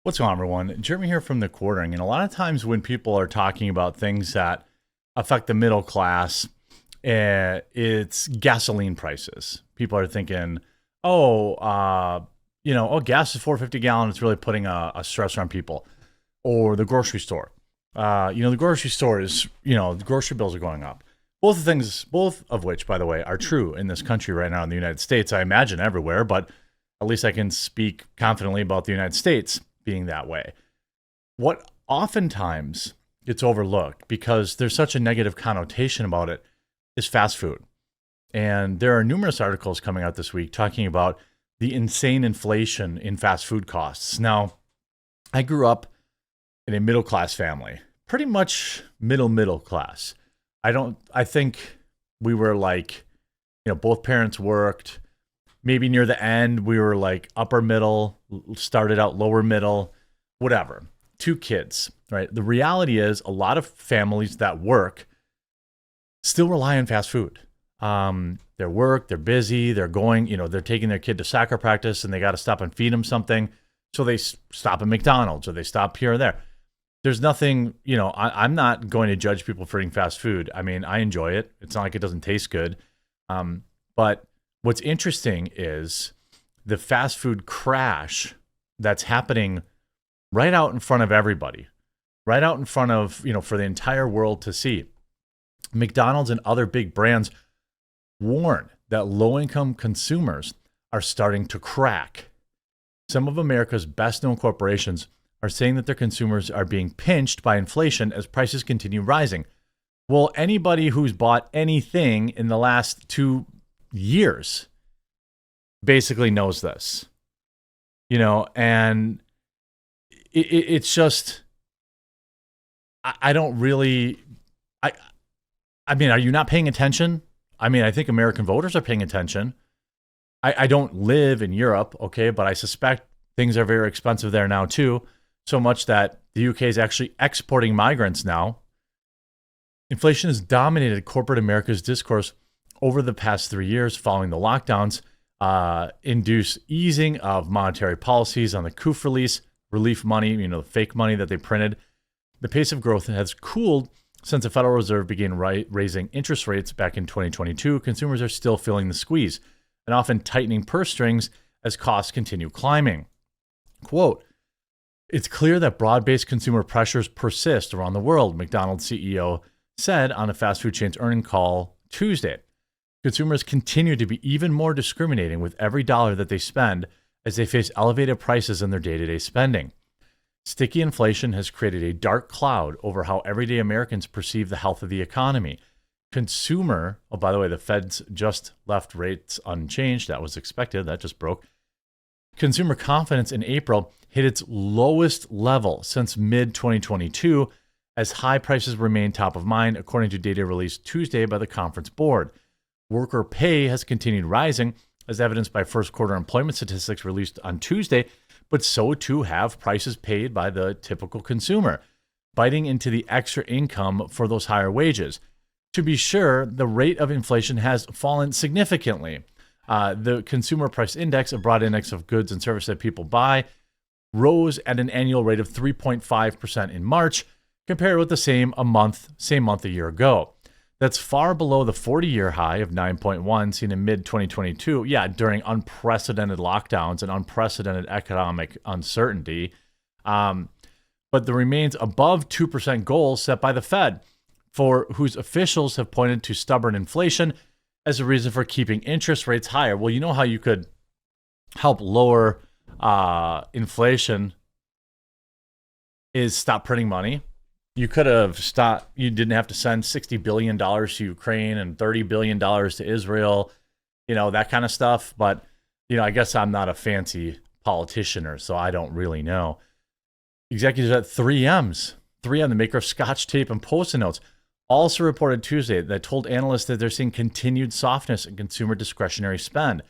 What's going on, everyone? Jeremy here from the Quartering. And a lot of times when people are talking about things that affect the middle class, it's gasoline prices. People are thinking, oh, gas is 4.50 a gallon. It's really putting a stressor on people. Or the grocery store. The grocery store is, the grocery bills are going up. Both of which, by the way, are true in this country right now in the United States. I imagine everywhere, but at least I can speak confidently about the United States being that way. What oftentimes gets overlooked because there's such a negative connotation about it is fast food. And there are numerous articles coming out this week talking about the insane inflation in fast food costs. Now, I grew up in a middle class family, pretty much middle class. I think we were like, both parents worked. Maybe near the end, we were like upper middle, started out lower middle, whatever. Two kids, right? The reality is a lot of families that work still rely on fast food. They're busy, they're going, they're taking their kid to soccer practice and they got to stop and feed them something. So they stop at McDonald's or they stop here or there. There's nothing, I'm not going to judge people for eating fast food. I mean, I enjoy it. It's not like it doesn't taste good. But what's interesting is the fast food crash that's happening right out in front of everybody, right out in front of, for the entire world to see. McDonald's and other big brands warn that low-income consumers are starting to crack. Some of America's best-known corporations are saying that their consumers are being pinched by inflation as prices continue rising. Well, anybody who's bought anything in the last 2 years basically knows this, and it's just, I don't really, I mean, are you not paying attention? I mean, I think American voters are paying attention. I don't live in Europe, okay, but I suspect things are very expensive there now too, so much that the UK is actually exporting migrants now. Inflation has dominated corporate America's discourse over the past 3 years following the lockdowns, induced easing of monetary policies on the COOF relief money, the fake money that they printed. The pace of growth has cooled since the Federal Reserve began raising interest rates back in 2022. Consumers are still feeling the squeeze and often tightening purse strings as costs continue climbing. Quote, "It's clear that broad-based consumer pressures persist around the world," McDonald's CEO said on a fast food chain's earnings call Tuesday. Consumers continue to be even more discriminating with every dollar that they spend as they face elevated prices in their day-to-day spending. Sticky inflation has created a dark cloud over how everyday Americans perceive the health of the economy. By the way, the Fed's just left rates unchanged. That was expected. That just broke. Consumer confidence in April hit its lowest level since mid-2022 as high prices remain top of mind, according to data released Tuesday by the Conference Board. Worker pay has continued rising, as evidenced by first quarter employment statistics released on Tuesday, but so too have prices paid by the typical consumer, biting into the extra income for those higher wages. To be sure, the rate of inflation has fallen significantly. The Consumer Price Index, a broad index of goods and services that people buy, rose at an annual rate of 3.5% in March, compared with the same month a year ago. That's far below the 40-year high of 9.1 seen in mid-2022, during unprecedented lockdowns and unprecedented economic uncertainty. But there remains above 2% goal set by the Fed, for whose officials have pointed to stubborn inflation as a reason for keeping interest rates higher. Well, you know how you could help lower inflation is stop printing money. You could have stopped, you didn't have to send $60 billion to Ukraine and $30 billion to Israel, that kind of stuff. But, I guess I'm not a fancy politician, so I don't really know. Executives at 3M, the maker of Scotch tape and Post-it notes, also reported Tuesday that told analysts that they're seeing continued softness in consumer discretionary spend.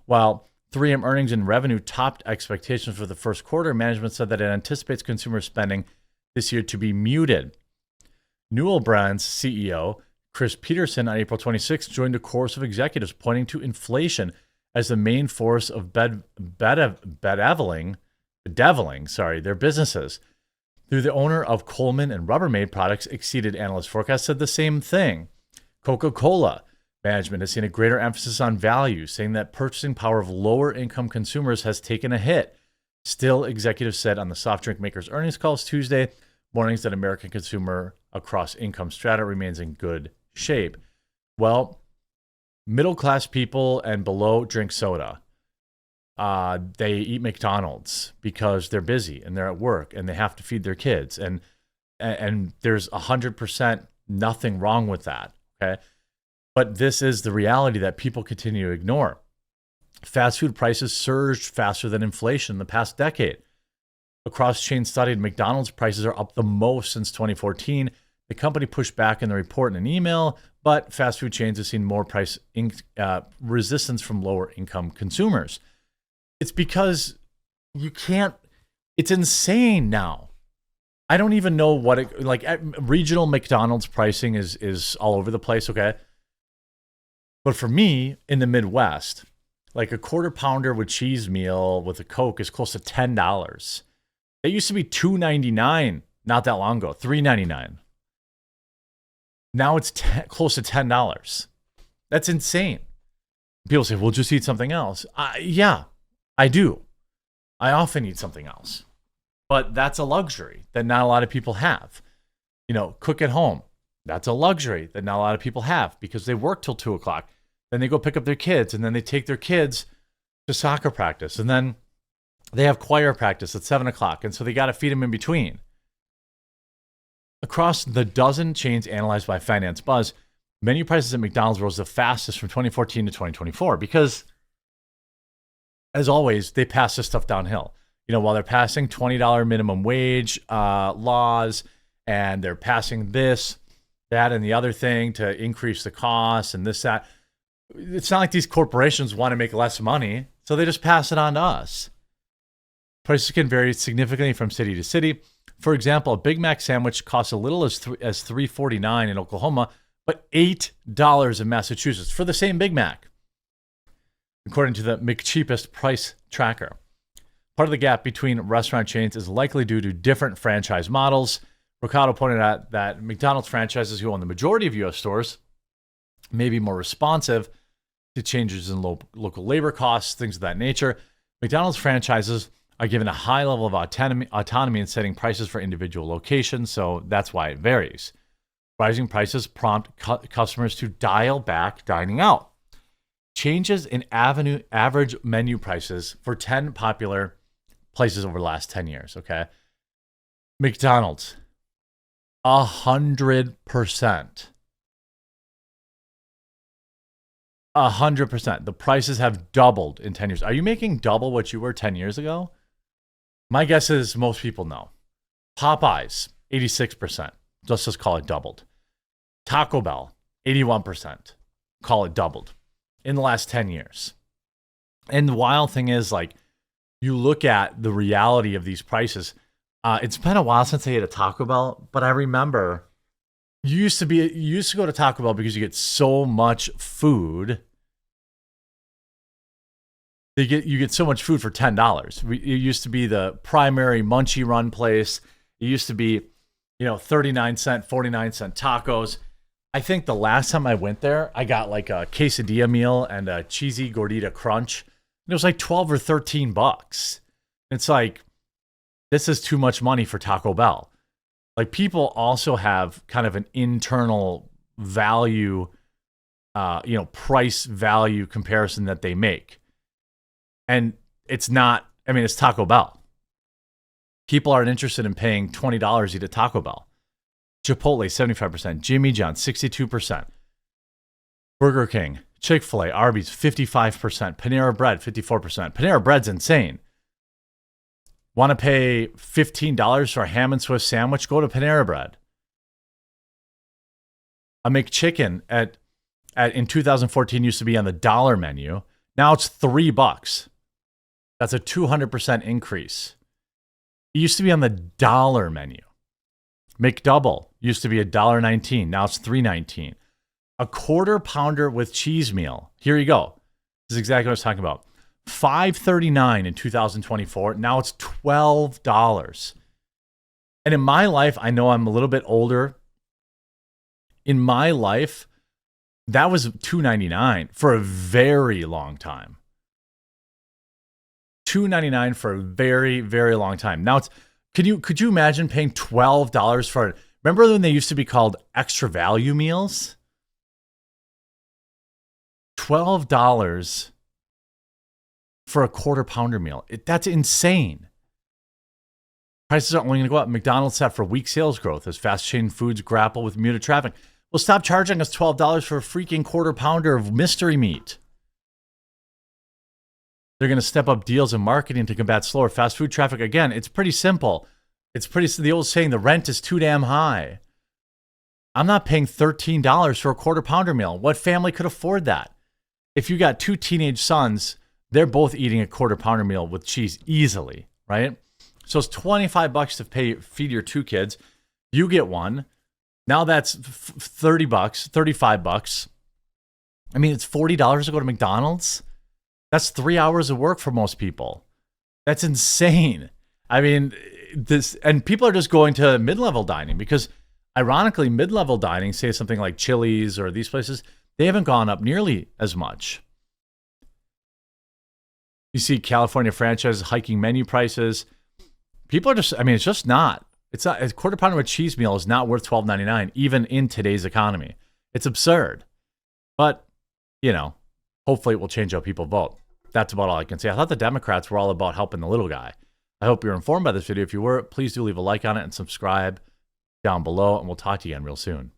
While 3M earnings and revenue topped expectations for the first quarter, management said that it anticipates consumer spending this year to be muted. Newell Brand's CEO, Chris Peterson, on April 26th, joined a chorus of executives pointing to inflation as the main force of bedeviling bedeviling, their businesses. Through the owner of Coleman and Rubbermaid Products exceeded analyst forecasts, said the same thing. Coca-Cola management has seen a greater emphasis on value, saying that purchasing power of lower income consumers has taken a hit. Still, executives said on the soft drink maker's earnings calls Tuesday mornings that American consumer across income strata remains in good shape. Well, middle class people and below drink soda. They eat McDonald's because they're busy and they're at work and they have to feed their kids. And there's 100% nothing wrong with that. Okay. But this is the reality that people continue to ignore. Fast food prices surged faster than inflation in the past decade. A cross-chain study, McDonald's prices are up the most since 2014. The company pushed back in the report in an email, but fast food chains have seen more price resistance from lower income consumers. It's because you can't, it's insane now. I don't even know what it, like regional McDonald's pricing is all over the place, okay? But for me, in the Midwest, like a quarter pounder with cheese meal with a Coke is close to $10. It used to be $2.99 not that long ago, $3.99. Now it's close to $10. That's insane. People say, well, just eat something else. Yeah, I do. I often eat something else. But that's a luxury that not a lot of people have. You know, cook at home. That's a luxury that not a lot of people have because they work till 2 o'clock. Then they go pick up their kids and then they take their kids to soccer practice. And then they have choir practice at 7 o'clock. And so they got to feed them in between. Across the dozen chains analyzed by Finance Buzz, menu prices at McDonald's rose the fastest from 2014 to 2024 because, as always, they pass this stuff downhill. You know, while they're passing $20 minimum wage laws and they're passing this, that, and the other thing to increase the costs and this, that, it's not like these corporations want to make less money, so they just pass it on to us. Prices can vary significantly from city to city. For example, a Big Mac sandwich costs a little as $3.49 in Oklahoma, but $8 in Massachusetts for the same Big Mac, according to the McCheapest price tracker. Part of the gap between restaurant chains is likely due to different franchise models. Rocado pointed out that McDonald's franchises, who own the majority of U.S. stores, may be more responsive to changes in local labor costs, things of that nature. McDonald's franchises are given a high level of autonomy in setting prices for individual locations, so that's why it varies. Rising prices prompt customers to dial back dining out. Changes in average menu prices for 10 popular places over the last 10 years, okay? McDonald's, 100%. 100%. The prices have doubled in 10 years. Are you making double what you were 10 years ago? My guess is most people know. Popeyes, 86%. Let's call it doubled. Taco Bell, 81%. Call it doubled in the last 10 years. And the wild thing is, like, you look at the reality of these prices. It's been a while since I ate a Taco Bell, but I remember you used to go to Taco Bell because you get so much food. You get so much food for $10. It used to be the primary munchie run place. It used to be, 39-cent, 49-cent tacos. I think the last time I went there, I got like a quesadilla meal and a cheesy gordita crunch. And it was like $12 or $13. It's like, this is too much money for Taco Bell. Like, people also have kind of an internal value, price value comparison that they make. And it's not, it's Taco Bell. People aren't interested in paying $20 to eat at Taco Bell. Chipotle, 75%. Jimmy John's, 62%. Burger King, Chick-fil-A, Arby's, 55%. Panera Bread, 54%. Panera Bread's insane. Want to pay $15 for a ham and Swiss sandwich? Go to Panera Bread. A McChicken in 2014 used to be on the dollar menu. Now it's $3. That's a 200% increase. It used to be on the dollar menu. McDouble used to be $1.19. Now it's $3.19. A quarter pounder with cheese meal. Here you go. This is exactly what I was talking about. $5.39 in 2024. Now it's $12. And in my life, I know I'm a little bit older. In my life, that was $2.99 for a very long time. $2.99 for a very, very long time. Now it's could you imagine paying $12 for it? Remember when they used to be called extra value meals? $12 for a quarter pounder meal. That's insane. Prices are only going to go up. McDonald's set for weak sales growth as fast chain foods grapple with muted traffic. Well, stop charging us $12 for a freaking quarter pounder of mystery meat. They're going to step up deals and marketing to combat slower fast food traffic. Again, it's pretty simple. The old saying, the rent is too damn high. I'm not paying $13 for a quarter pounder meal. What family could afford that? If you got two teenage sons, they're both eating a quarter pounder meal with cheese easily, right? So it's $25 to feed your two kids. You get one. Now that's $30, $35. I mean, it's $40 to go to McDonald's. That's 3 hours of work for most people. That's insane. I mean, and people are just going to mid-level dining because, ironically, mid-level dining, say something like Chili's or these places, they haven't gone up nearly as much. You see California franchises hiking menu prices. People are just, I mean, it's just not. It's not, a quarter pounder of a cheese meal is not worth $12.99, even in today's economy. It's absurd. But, you know, hopefully it will change how people vote. That's about all I can say. I thought the Democrats were all about helping the little guy. I hope you're informed by this video. If you were, please do leave a like on it and subscribe down below, and we'll talk to you again real soon.